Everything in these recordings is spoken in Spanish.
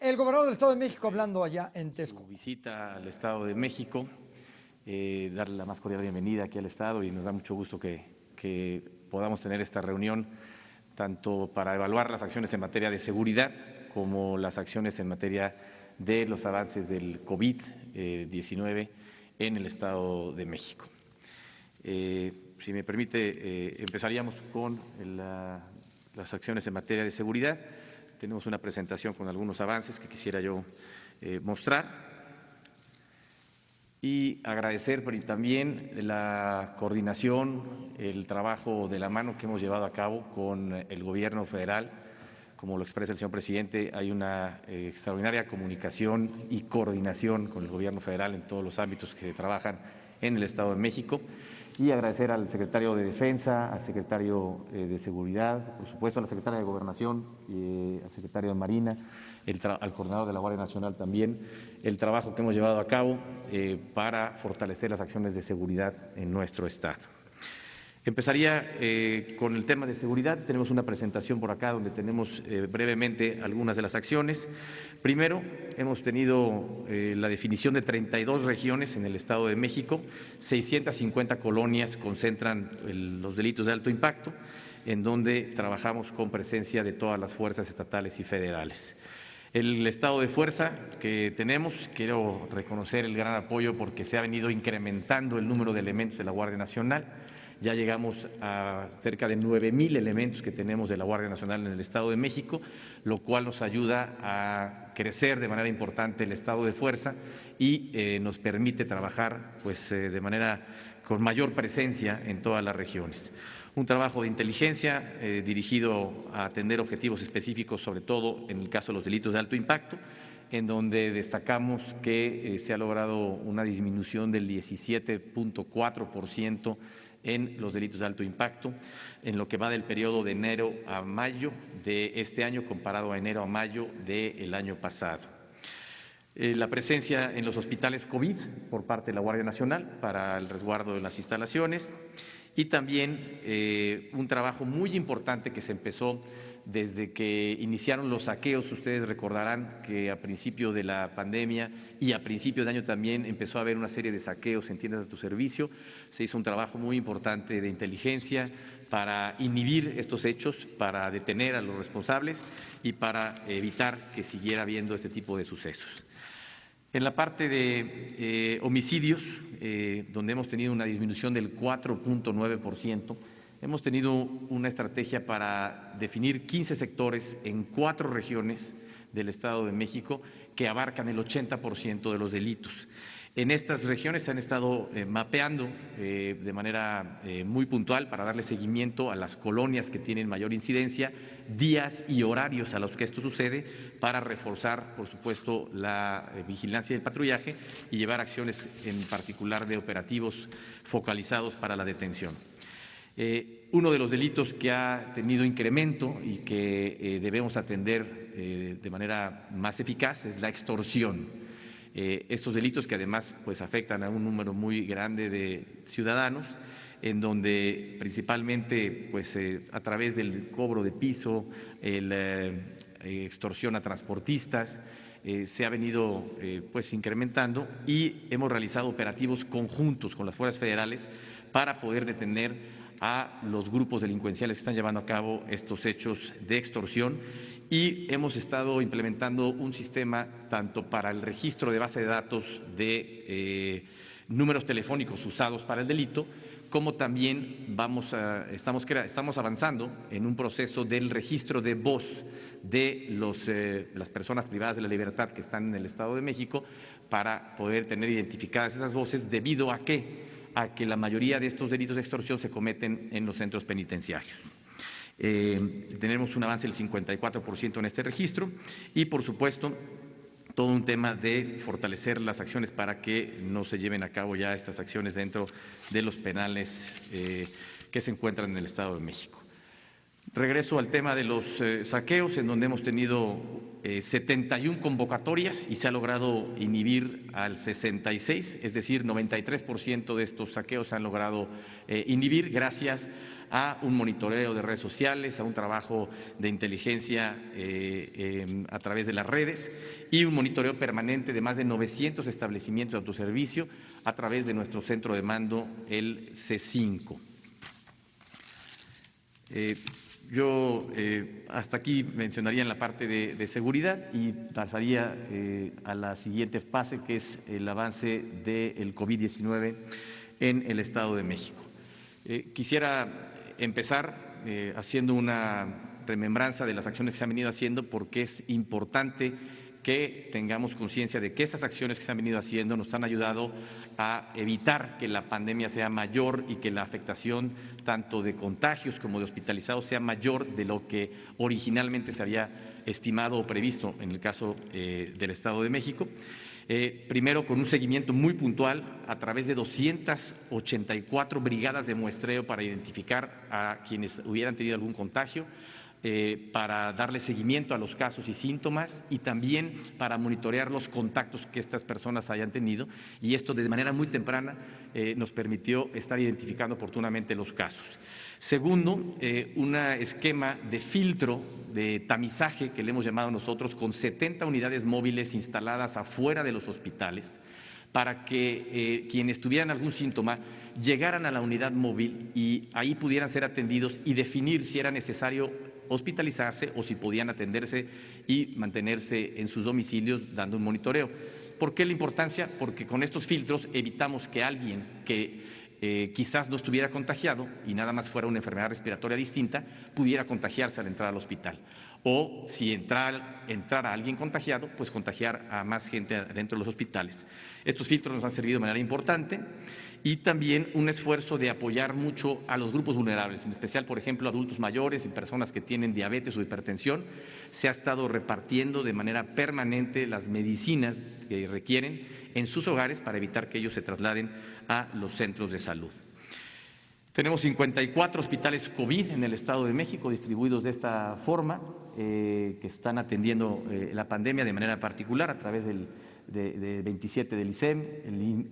El gobernador del Estado de México hablando allá en Su Texcoco. visita al Estado de México, darle la más cordial bienvenida aquí al Estado y nos da mucho gusto que podamos tener esta reunión tanto para evaluar las acciones en materia de seguridad como las acciones en materia de los avances del COVID-19 en el Estado de México. Si me permite, empezaríamos con las acciones en materia de seguridad. Tenemos una presentación con algunos avances que quisiera yo mostrar y agradecer también la coordinación, el trabajo de la mano que hemos llevado a cabo con el Gobierno federal. Como lo expresa el señor presidente, hay una extraordinaria comunicación y coordinación con el Gobierno federal en todos los ámbitos que se trabajan en el Estado de México. Y agradecer al secretario de Defensa, al secretario de Seguridad, por supuesto a la secretaria de Gobernación, al secretario de Marina, al coordinador de la Guardia Nacional también, el trabajo que hemos llevado a cabo para fortalecer las acciones de seguridad en nuestro Estado. Empezaría con el tema de seguridad. Tenemos una presentación por acá donde tenemos brevemente algunas de las acciones. Primero, hemos tenido la definición de 32 regiones en el Estado de México, 650 colonias concentran los delitos de alto impacto, en donde trabajamos con presencia de todas las fuerzas estatales y federales. El estado de fuerza que tenemos, quiero reconocer el gran apoyo porque se ha venido incrementando el número de elementos de la Guardia Nacional. Ya llegamos a cerca de 9,000 elementos que tenemos de la Guardia Nacional en el Estado de México, lo cual nos ayuda a crecer de manera importante el estado de fuerza y nos permite trabajar de manera con mayor presencia en todas las regiones. Un trabajo de inteligencia dirigido a atender objetivos específicos, sobre todo en el caso de los delitos de alto impacto, en donde destacamos que se ha logrado una disminución del 17.4% en los delitos de alto impacto, en lo que va del periodo de enero a mayo de este año comparado a enero a mayo del año pasado. La presencia en los hospitales COVID por parte de la Guardia Nacional para el resguardo de las instalaciones y también un trabajo muy importante que se empezó desde que iniciaron los saqueos. Ustedes recordarán que a principio de la pandemia y a principio de año también empezó a haber una serie de saqueos en tiendas de autoservicio. Se hizo un trabajo muy importante de inteligencia para inhibir estos hechos, para detener a los responsables y para evitar que siguiera habiendo este tipo de sucesos. En la parte de homicidios, donde hemos tenido una disminución del 4.9%, hemos tenido una estrategia para definir 15 sectores en 4 regiones del Estado de México que abarcan el 80% de los delitos. En estas regiones se han estado mapeando de manera muy puntual para darle seguimiento a las colonias que tienen mayor incidencia, días y horarios a los que esto sucede, para reforzar, por supuesto, la vigilancia y el patrullaje y llevar acciones en particular de operativos focalizados para la detención. Uno de los delitos que ha tenido incremento y que debemos atender de manera más eficaz es la extorsión. Estos delitos que además afectan a un número muy grande de ciudadanos, en donde principalmente a través del cobro de piso, extorsión a transportistas, se ha venido incrementando y hemos realizado operativos conjuntos con las fuerzas federales para poder detener a los grupos delincuenciales que están llevando a cabo estos hechos de extorsión. Y hemos estado implementando un sistema tanto para el registro de base de datos de números telefónicos usados para el delito, como también estamos avanzando en un proceso del registro de voz de las personas privadas de la libertad que están en el Estado de México para poder tener identificadas esas voces, debido a que la mayoría de estos delitos de extorsión se cometen en los centros penitenciarios. Tenemos un avance del 54% en este registro y, por supuesto, todo un tema de fortalecer las acciones para que no se lleven a cabo ya estas acciones dentro de los penales que se encuentran en el Estado de México. Regreso al tema de los saqueos, en donde hemos tenido 71 convocatorias y se ha logrado inhibir al 66, es decir, 93% de estos saqueos se han logrado inhibir gracias a un monitoreo de redes sociales, a un trabajo de inteligencia a través de las redes y un monitoreo permanente de más de 900 establecimientos de autoservicio a través de nuestro centro de mando, el C5. Yo hasta aquí mencionaría en la parte de seguridad y pasaría a la siguiente fase, que es el avance del COVID-19 en el Estado de México. Quisiera empezar haciendo una remembranza de las acciones que se han venido haciendo, porque es importante que tengamos conciencia de que estas acciones que se han venido haciendo nos han ayudado a evitar que la pandemia sea mayor y que la afectación tanto de contagios como de hospitalizados sea mayor de lo que originalmente se había estimado o previsto en el caso del Estado de México. Primero, con un seguimiento muy puntual a través de 284 brigadas de muestreo para identificar a quienes hubieran tenido algún contagio, para darle seguimiento a los casos y síntomas y también para monitorear los contactos que estas personas hayan tenido, y esto de manera muy temprana nos permitió estar identificando oportunamente los casos. Segundo, un esquema de filtro, de tamizaje que le hemos llamado nosotros, con 70 unidades móviles instaladas afuera de los hospitales, para que quienes tuvieran algún síntoma llegaran a la unidad móvil y ahí pudieran ser atendidos y definir si era necesario hospitalizarse o si podían atenderse y mantenerse en sus domicilios dando un monitoreo. ¿Por qué la importancia? Porque con estos filtros evitamos que alguien que quizás no estuviera contagiado y nada más fuera una enfermedad respiratoria distinta, pudiera contagiarse al entrar al hospital. O si entrara alguien contagiado, pues contagiar a más gente dentro de los hospitales. Estos filtros nos han servido de manera importante y también un esfuerzo de apoyar mucho a los grupos vulnerables, en especial, por ejemplo, adultos mayores y personas que tienen diabetes o hipertensión. Se ha estado repartiendo de manera permanente las medicinas que requieren en sus hogares para evitar que ellos se trasladen a los centros de salud. Tenemos 54 hospitales COVID en el Estado de México distribuidos de esta forma, que están atendiendo la pandemia de manera particular a través de 27 del ISEM,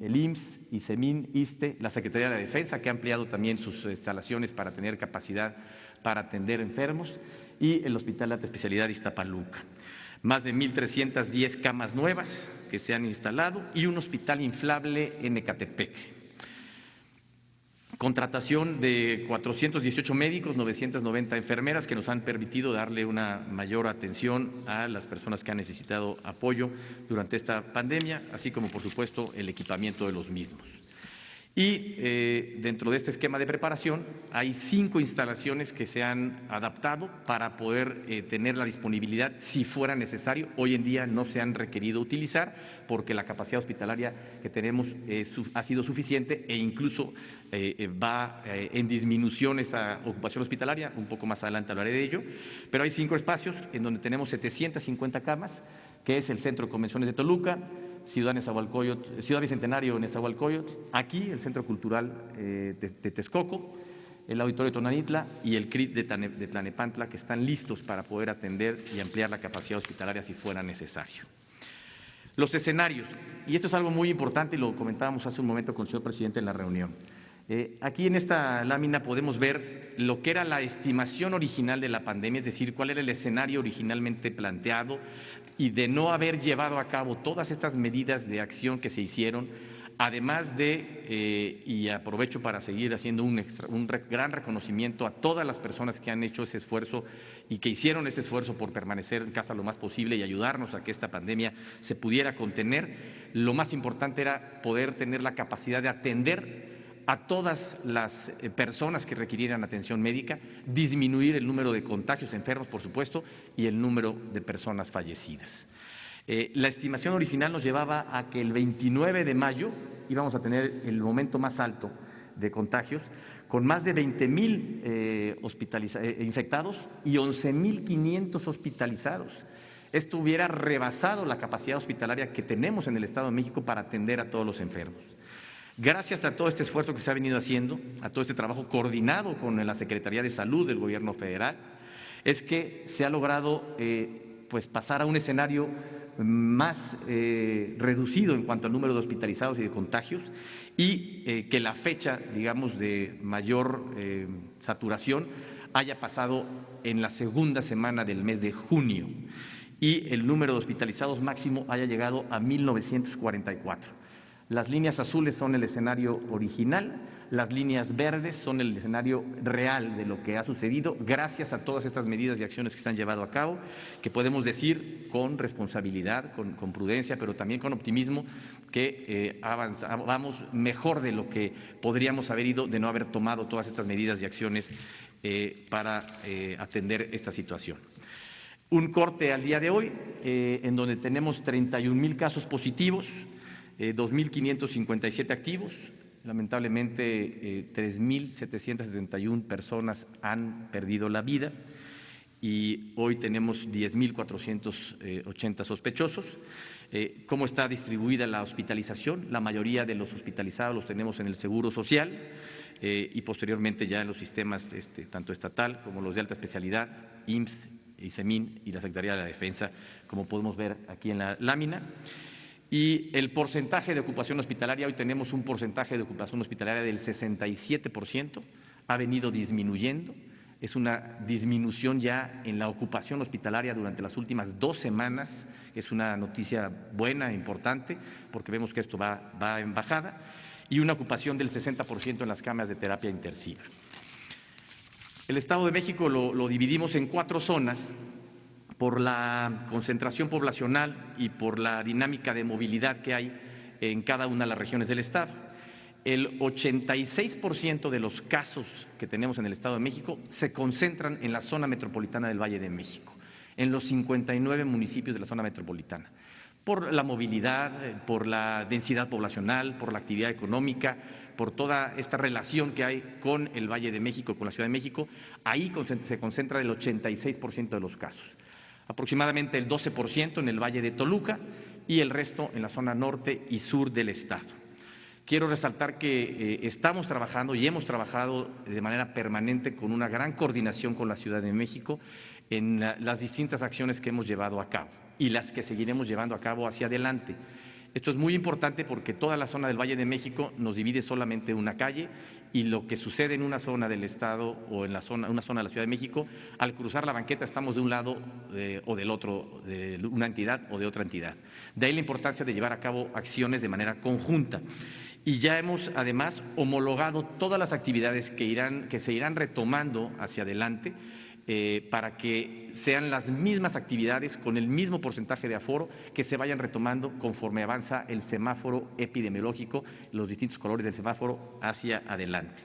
el IMSS, ISEMIN, ISSSTE, la Secretaría de la Defensa, que ha ampliado también sus instalaciones para tener capacidad para atender enfermos, y el Hospital de Alta Especialidad de Iztapaluca. Más de 1,310 camas nuevas que se han instalado y un hospital inflable en Ecatepec. Contratación de 418 médicos, 990 enfermeras que nos han permitido darle una mayor atención a las personas que han necesitado apoyo durante esta pandemia, así como, por supuesto, el equipamiento de los mismos. Y dentro de este esquema de preparación hay 5 instalaciones que se han adaptado para poder tener la disponibilidad si fuera necesario. Hoy en día no se han requerido utilizar porque la capacidad hospitalaria que tenemos ha sido suficiente e incluso va en disminución esa ocupación hospitalaria. Un poco más adelante hablaré de ello. Pero hay 5 espacios en donde tenemos 750 camas, que es el Centro de Convenciones de Toluca, Ciudad Bicentenario en Nezahualcóyotl, aquí el Centro Cultural de Texcoco, el Auditorio de Tonanitla y el CRIT de Tlanepantla, que están listos para poder atender y ampliar la capacidad hospitalaria si fuera necesario. Los escenarios, y esto es algo muy importante y lo comentábamos hace un momento con el señor presidente en la reunión. Aquí en esta lámina podemos ver lo que era la estimación original de la pandemia, es decir, cuál era el escenario originalmente planteado, y de no haber llevado a cabo todas estas medidas de acción que se hicieron, además de, y aprovecho para seguir haciendo un gran reconocimiento a todas las personas que han hecho ese esfuerzo y que hicieron ese esfuerzo por permanecer en casa lo más posible y ayudarnos a que esta pandemia se pudiera contener. Lo más importante era poder tener la capacidad de atender a todas las personas que requirieran atención médica, disminuir el número de contagios enfermos, por supuesto, y el número de personas fallecidas. La estimación original nos llevaba a que el 29 de mayo íbamos a tener el momento más alto de contagios, con más de 20,000 infectados y 11,500 hospitalizados. Esto hubiera rebasado la capacidad hospitalaria que tenemos en el Estado de México para atender a todos los enfermos. Gracias a todo este esfuerzo que se ha venido haciendo, a todo este trabajo coordinado con la Secretaría de Salud del Gobierno federal, es que se ha logrado pues pasar a un escenario más reducido en cuanto al número de hospitalizados y de contagios, y que la fecha, digamos, de mayor saturación haya pasado en la segunda semana del mes de junio y el número de hospitalizados máximo haya llegado a 1,944. Las líneas azules son el escenario original, las líneas verdes son el escenario real de lo que ha sucedido gracias a todas estas medidas y acciones que se han llevado a cabo, que podemos decir con responsabilidad, con prudencia, pero también con optimismo, que vamos mejor de lo que podríamos haber ido de no haber tomado todas estas medidas y acciones para atender esta situación. Un corte al día de hoy, en donde tenemos 31,000 casos positivos, 2,557 activos. Lamentablemente, 3,771 personas han perdido la vida y hoy tenemos 10,480 sospechosos. ¿Cómo está distribuida la hospitalización? La mayoría de los hospitalizados los tenemos en el Seguro Social y posteriormente ya en los sistemas tanto estatal como los de alta especialidad, IMSS, ISEMIN y la Secretaría de la Defensa, como podemos ver aquí en la lámina. Y el porcentaje de ocupación hospitalaria, hoy tenemos un porcentaje de ocupación hospitalaria del 67%, ha venido disminuyendo, es una disminución ya en la ocupación hospitalaria durante las últimas 2 semanas, es una noticia buena, importante, porque vemos que esto va en bajada, y una ocupación del 60% en las camas de terapia intensiva. El Estado de México lo dividimos en 4 zonas, por la concentración poblacional y por la dinámica de movilidad que hay en cada una de las regiones del Estado. El 86% de los casos que tenemos en el Estado de México se concentran en la zona metropolitana del Valle de México, en los 59 municipios de la zona metropolitana, por la movilidad, por la densidad poblacional, por la actividad económica, por toda esta relación que hay con el Valle de México, con la Ciudad de México. Ahí se concentra el 86% de los casos. Aproximadamente el 12% en el Valle de Toluca y el resto en la zona norte y sur del Estado. Quiero resaltar que estamos trabajando y hemos trabajado de manera permanente con una gran coordinación con la Ciudad de México en las distintas acciones que hemos llevado a cabo y las que seguiremos llevando a cabo hacia adelante. Esto es muy importante porque toda la zona del Valle de México nos divide solamente una calle y lo que sucede en una zona del Estado o en una zona de la Ciudad de México, al cruzar la banqueta estamos de un lado o del otro, de una entidad o de otra entidad. De ahí la importancia de llevar a cabo acciones de manera conjunta. Y ya hemos además homologado todas las actividades que se irán retomando hacia adelante para que sean las mismas actividades con el mismo porcentaje de aforo que se vayan retomando conforme avanza el semáforo epidemiológico, los distintos colores del semáforo hacia adelante.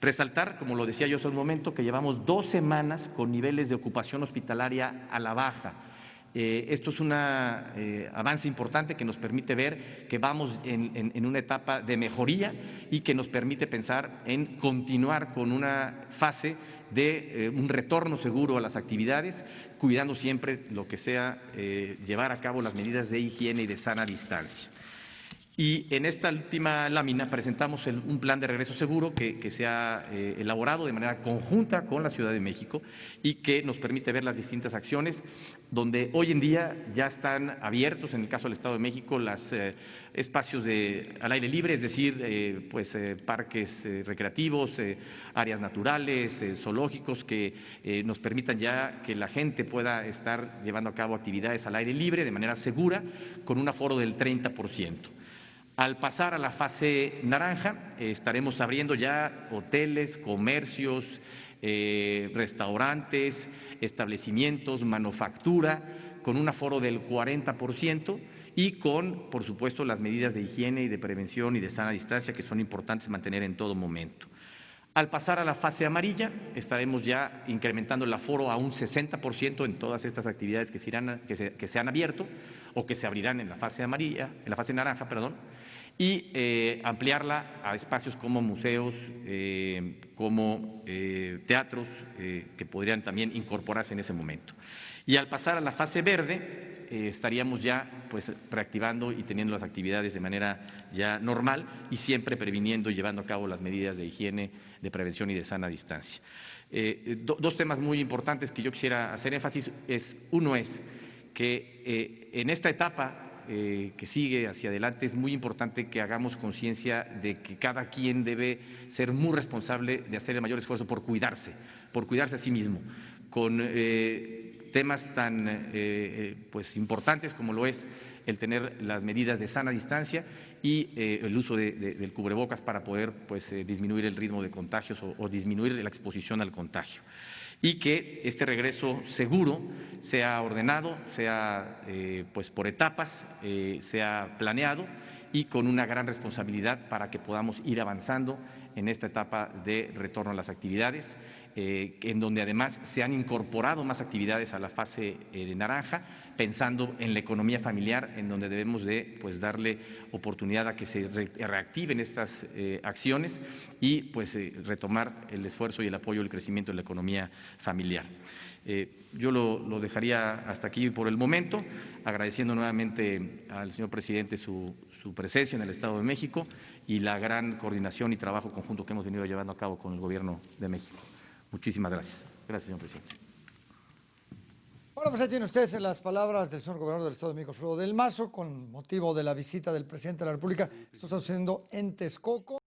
Resaltar, como lo decía yo hace un momento, que llevamos 2 semanas con niveles de ocupación hospitalaria a la baja. Esto es un avance importante que nos permite ver que vamos en una etapa de mejoría y que nos permite pensar en continuar con una fase de un retorno seguro a las actividades, cuidando siempre lo que sea llevar a cabo las medidas de higiene y de sana distancia. Y en esta última lámina presentamos un plan de regreso seguro que se ha elaborado de manera conjunta con la Ciudad de México y que nos permite ver las distintas acciones, donde hoy en día ya están abiertos, en el caso del Estado de México, los espacios al aire libre, es decir, parques recreativos, áreas naturales, zoológicos, que nos permitan ya que la gente pueda estar llevando a cabo actividades al aire libre de manera segura, con un aforo del 30%. Al pasar a la fase naranja, estaremos abriendo ya hoteles, comercios, restaurantes, establecimientos, manufactura, con un aforo del 40% y con, por supuesto, las medidas de higiene y de prevención y de sana distancia que son importantes mantener en todo momento. Al pasar a la fase amarilla, estaremos ya incrementando el aforo a un 60% en todas estas actividades que se han abierto o que se abrirán en la fase amarilla, en la fase naranja, perdón, y ampliarla a espacios como museos, como teatros, que podrían también incorporarse en ese momento. Y al pasar a la fase verde, estaríamos ya pues reactivando y teniendo las actividades de manera ya normal y siempre previniendo y llevando a cabo las medidas de higiene, de prevención y de sana distancia. Dos temas muy importantes que yo quisiera hacer énfasis uno es que en esta etapa que sigue hacia adelante es muy importante que hagamos conciencia de que cada quien debe ser muy responsable de hacer el mayor esfuerzo por cuidarse a sí mismo, con temas tan pues importantes como lo es el tener las medidas de sana distancia y el uso del cubrebocas para poder pues, disminuir el ritmo de contagios o disminuir la exposición al contagio. Y que este regreso seguro sea ordenado, sea pues por etapas, sea planeado y con una gran responsabilidad para que podamos ir avanzando en esta etapa de retorno a las actividades, en donde además se han incorporado más actividades a la fase naranja, pensando en la economía familiar, en donde debemos de pues, darle oportunidad a que se reactiven estas acciones y pues, retomar el esfuerzo y el apoyo al crecimiento de la economía familiar. Yo lo dejaría hasta aquí por el momento, agradeciendo nuevamente al señor presidente su presencia en el Estado de México y la gran coordinación y trabajo conjunto que hemos venido llevando a cabo con el Gobierno de México. Muchísimas gracias. Gracias, señor presidente. Bueno, pues ahí tiene usted las palabras del señor gobernador del Estado de México, Alfredo del Mazo, con motivo de la visita del presidente de la República. Esto está sucediendo en Texcoco.